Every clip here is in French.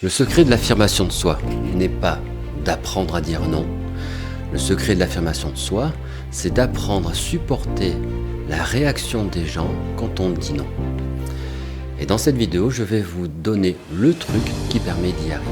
Le secret de l'affirmation de soi n'est pas d'apprendre à dire non. Le secret de l'affirmation de soi, c'est d'apprendre à supporter la réaction des gens quand on dit non. Et dans cette vidéo, je vais vous donner le truc qui permet d'y arriver.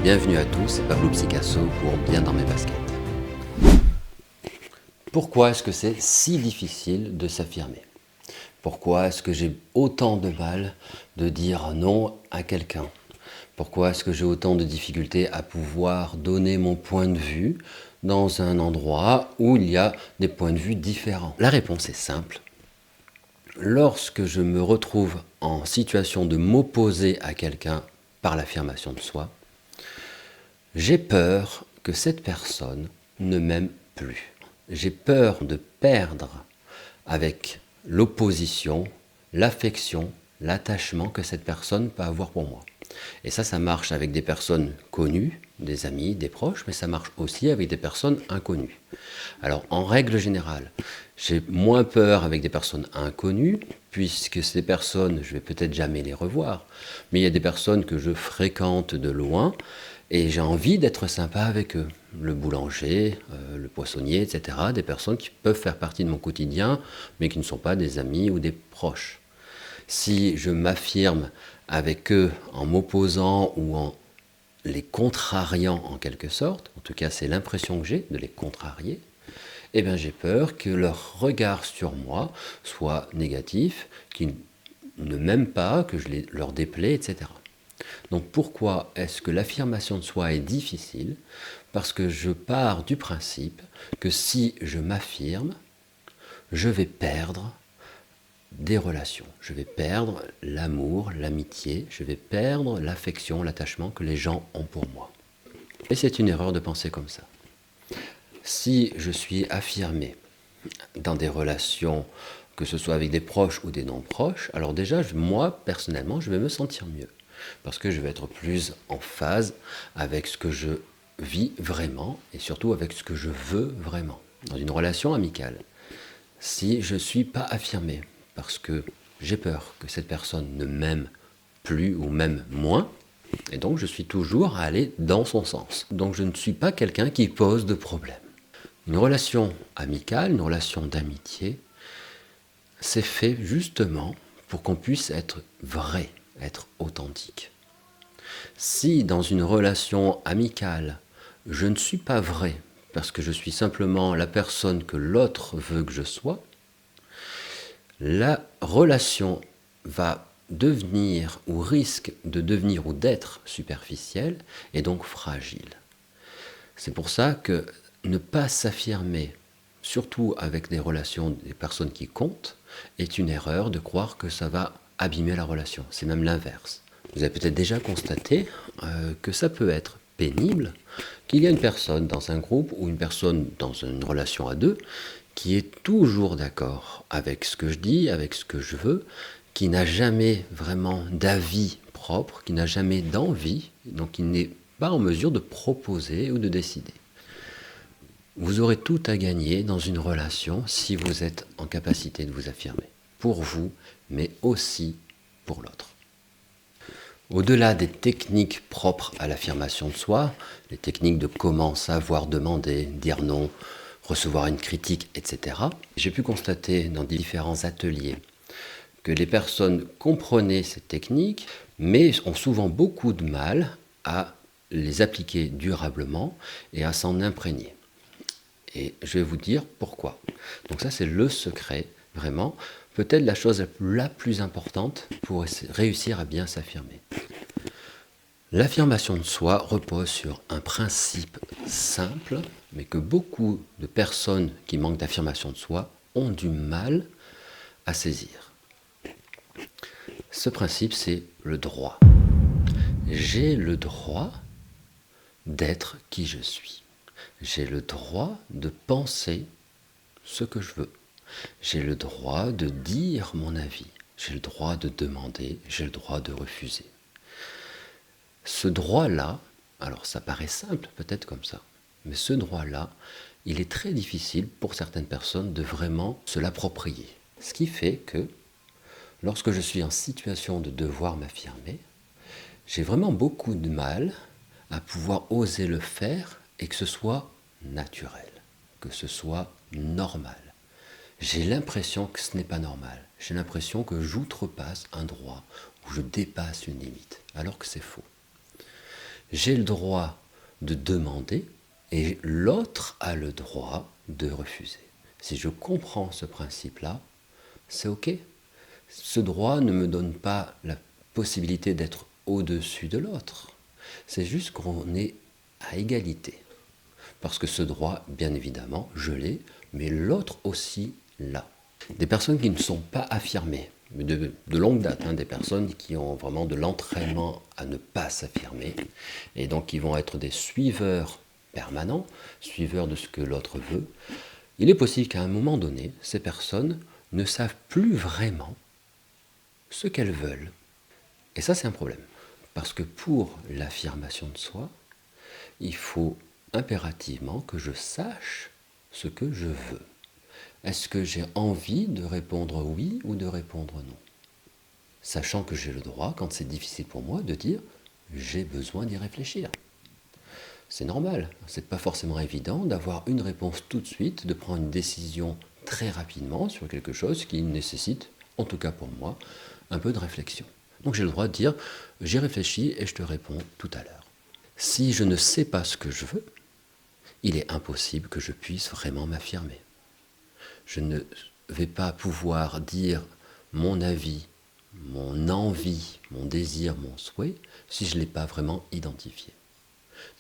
Bienvenue à tous, c'est Pablo Picasso pour Bien dans mes baskets. Pourquoi est-ce que c'est si difficile de s'affirmer? Pourquoi est-ce que j'ai autant de mal de dire non à quelqu'un? Pourquoi est-ce que j'ai autant de difficultés à pouvoir donner mon point de vue dans un endroit où il y a des points de vue différents? La réponse est simple. Lorsque je me retrouve en situation de m'opposer à quelqu'un par l'affirmation de soi, j'ai peur que cette personne ne m'aime plus. J'ai peur de perdre avec l'opposition, l'affection, l'attachement que cette personne peut avoir pour moi. Et ça marche avec des personnes connues, des amis, des proches, mais ça marche aussi avec des personnes inconnues. Alors, en règle générale, j'ai moins peur avec des personnes inconnues, puisque ces personnes, je vais peut-être jamais les revoir, mais il y a des personnes que je fréquente de loin, et j'ai envie d'être sympa avec eux. Le boulanger, le poissonnier, etc. Des personnes qui peuvent faire partie de mon quotidien, mais qui ne sont pas des amis ou des proches. Si je m'affirme avec eux en m'opposant ou en les contrariant en quelque sorte, en tout cas c'est l'impression que j'ai de les contrarier, eh bien j'ai peur que leur regard sur moi soit négatif, qu'ils ne m'aiment pas, que je leur déplais, etc. Donc pourquoi est-ce que l'affirmation de soi est difficile? Parce que je pars du principe que si je m'affirme, je vais perdre des relations. Je vais perdre l'amour, l'amitié, je vais perdre l'affection, l'attachement que les gens ont pour moi. Et c'est une erreur de penser comme ça. Si je suis affirmé dans des relations, que ce soit avec des proches ou des non-proches, alors déjà, moi, personnellement, je vais me sentir mieux. Parce que je vais être plus en phase avec ce que je vis vraiment et surtout avec ce que je veux vraiment. Dans une relation amicale, si je ne suis pas affirmé, parce que j'ai peur que cette personne ne m'aime plus ou même moins, et donc je suis toujours à aller dans son sens. Donc je ne suis pas quelqu'un qui pose de problème. Une relation amicale, une relation d'amitié, c'est fait justement pour qu'on puisse être vrai, être authentique. Si dans une relation amicale, je ne suis pas vrai, parce que je suis simplement la personne que l'autre veut que je sois, la relation va devenir ou risque de devenir ou d'être superficielle et donc fragile. C'est pour ça que ne pas s'affirmer, surtout avec des relations des personnes qui comptent, est une erreur de croire que ça va abîmer la relation. C'est même l'inverse. Vous avez peut-être déjà constaté que ça peut être pénible, qu'il y a une personne dans un groupe ou une personne dans une relation à deux qui est toujours d'accord avec ce que je dis, avec ce que je veux, qui n'a jamais vraiment d'avis propre, qui n'a jamais d'envie, donc qui n'est pas en mesure de proposer ou de décider. Vous aurez tout à gagner dans une relation si vous êtes en capacité de vous affirmer, pour vous, mais aussi pour l'autre. Au-delà des techniques propres à l'affirmation de soi, les techniques de comment savoir demander, dire non, recevoir une critique, etc., j'ai pu constater dans différents ateliers que les personnes comprenaient ces techniques, mais ont souvent beaucoup de mal à les appliquer durablement et à s'en imprégner. Et je vais vous dire pourquoi. Donc ça, c'est le secret, vraiment, peut-être la chose la plus importante pour réussir à bien s'affirmer. L'affirmation de soi repose sur un principe simple, mais que beaucoup de personnes qui manquent d'affirmation de soi ont du mal à saisir. Ce principe, c'est le droit. J'ai le droit d'être qui je suis. J'ai le droit de penser ce que je veux. J'ai le droit de dire mon avis. J'ai le droit de demander. J'ai le droit de refuser. Ce droit-là, alors ça paraît simple peut-être comme ça, mais ce droit-là, il est très difficile pour certaines personnes de vraiment se l'approprier. Ce qui fait que lorsque je suis en situation de devoir m'affirmer, J'ai vraiment beaucoup de mal à pouvoir oser le faire et que ce soit naturel, que ce soit normal. J'ai l'impression que ce n'est pas normal. J'ai l'impression que j'outrepasse un droit ou je dépasse une limite, alors que c'est faux. J'ai le droit de demander et l'autre a le droit de refuser. Si je comprends ce principe-là, c'est OK. Ce droit ne me donne pas la possibilité d'être au-dessus de l'autre. C'est juste qu'on est à égalité. Parce que ce droit, bien évidemment, je l'ai, mais l'autre aussi l'a. Des personnes qui ne sont pas affirmées, de longue date, des personnes qui ont vraiment de l'entraînement à ne pas s'affirmer, et donc qui vont être des suiveurs permanents, suiveurs de ce que l'autre veut. Il est possible qu'à un moment donné, ces personnes ne savent plus vraiment ce qu'elles veulent. Et ça, c'est un problème. Parce que pour l'affirmation de soi, il faut impérativement que je sache ce que je veux. Est-ce que j'ai envie de répondre oui ou de répondre non? Sachant que j'ai le droit, quand c'est difficile pour moi, de dire j'ai besoin d'y réfléchir. C'est normal, c'est pas forcément évident d'avoir une réponse tout de suite, de prendre une décision très rapidement sur quelque chose qui nécessite, en tout cas pour moi, un peu de réflexion. Donc j'ai le droit de dire j'y réfléchis et je te réponds tout à l'heure. Si je ne sais pas ce que je veux, il est impossible que je puisse vraiment m'affirmer. Je ne vais pas pouvoir dire mon avis, mon envie, mon désir, mon souhait, si je ne l'ai pas vraiment identifié.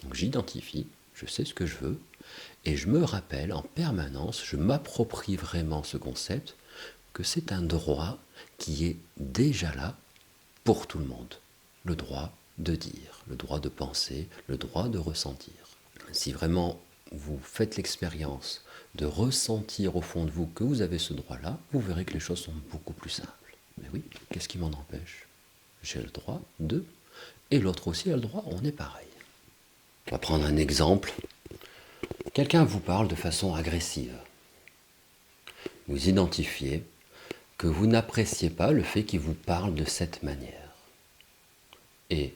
Donc j'identifie, je sais ce que je veux, et je me rappelle en permanence, je m'approprie vraiment ce concept, que c'est un droit qui est déjà là pour tout le monde. Le droit de dire, le droit de penser, le droit de ressentir. Si vraiment vous faites l'expérience de ressentir au fond de vous que vous avez ce droit-là, vous verrez que les choses sont beaucoup plus simples. Mais oui, qu'est-ce qui m'en empêche? J'ai le droit de, et l'autre aussi a le droit, on est pareil. On va prendre un exemple. Quelqu'un vous parle de façon agressive. Vous identifiez que vous n'appréciez pas le fait qu'il vous parle de cette manière. Et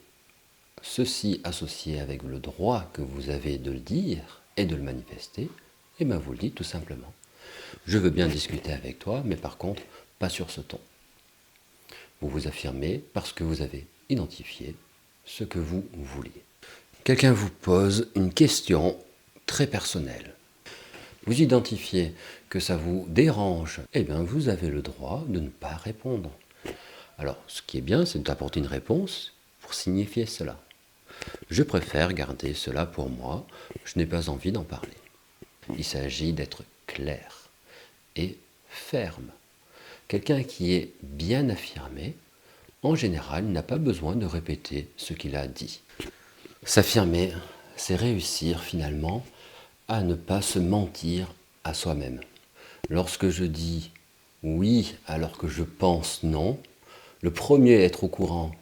ceci associé avec le droit que vous avez de le dire et de le manifester, et bien vous le dites tout simplement. Je veux bien discuter avec toi, mais par contre, pas sur ce ton. Vous vous affirmez parce que vous avez identifié ce que vous vouliez. Quelqu'un vous pose une question très personnelle. Vous identifiez que ça vous dérange, et bien vous avez le droit de ne pas répondre. Alors, ce qui est bien, c'est d'apporter une réponse pour signifier cela. Je préfère garder cela pour moi, je n'ai pas envie d'en parler. Il s'agit d'être clair et ferme. Quelqu'un qui est bien affirmé, en général, n'a pas besoin de répéter ce qu'il a dit. S'affirmer, c'est réussir finalement à ne pas se mentir à soi-même. Lorsque je dis oui alors que je pense non, le premier à être au courant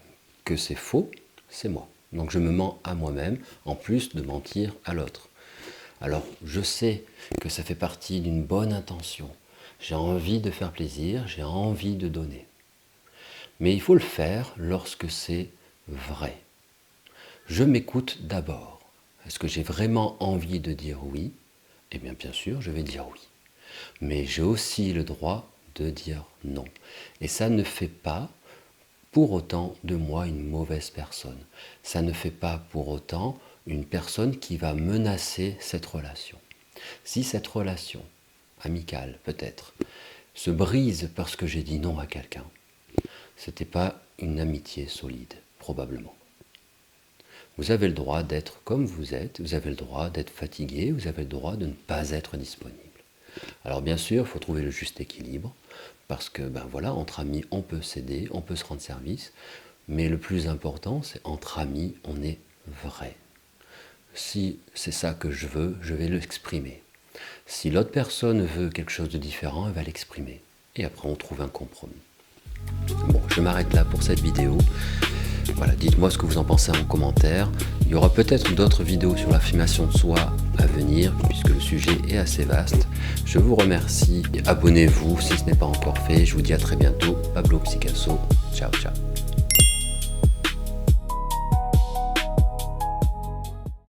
que c'est faux, c'est moi. Donc je me mens à moi-même, en plus de mentir à l'autre. Alors je sais que ça fait partie d'une bonne intention. J'ai envie de faire plaisir, j'ai envie de donner. Mais il faut le faire lorsque c'est vrai. Je m'écoute d'abord. Est-ce que j'ai vraiment envie de dire oui? Eh bien sûr, je vais dire oui. Mais j'ai aussi le droit de dire non. Et ça ne fait pas pour autant de moi une mauvaise personne. Ça ne fait pas pour autant une personne qui va menacer cette relation. Si cette relation, amicale peut-être, se brise parce que j'ai dit non à quelqu'un, ce n'était pas une amitié solide, probablement. Vous avez le droit d'être comme vous êtes, vous avez le droit d'être fatigué, vous avez le droit de ne pas être disponible. Alors bien sûr, il faut trouver le juste équilibre, parce que entre amis, on peut s'aider, on peut se rendre service, mais le plus important, c'est entre amis, on est vrai. Si c'est ça que je veux, je vais l'exprimer. Si l'autre personne veut quelque chose de différent, elle va l'exprimer. Et après, on trouve un compromis. Bon, je m'arrête là pour cette vidéo. Voilà, dites-moi ce que vous en pensez en commentaire. Il y aura peut-être d'autres vidéos sur l'affirmation de soi à venir, puisque le sujet est assez vaste. Je vous remercie. Abonnez-vous si ce n'est pas encore fait. Je vous dis à très bientôt. Pablo Picasso. Ciao, ciao.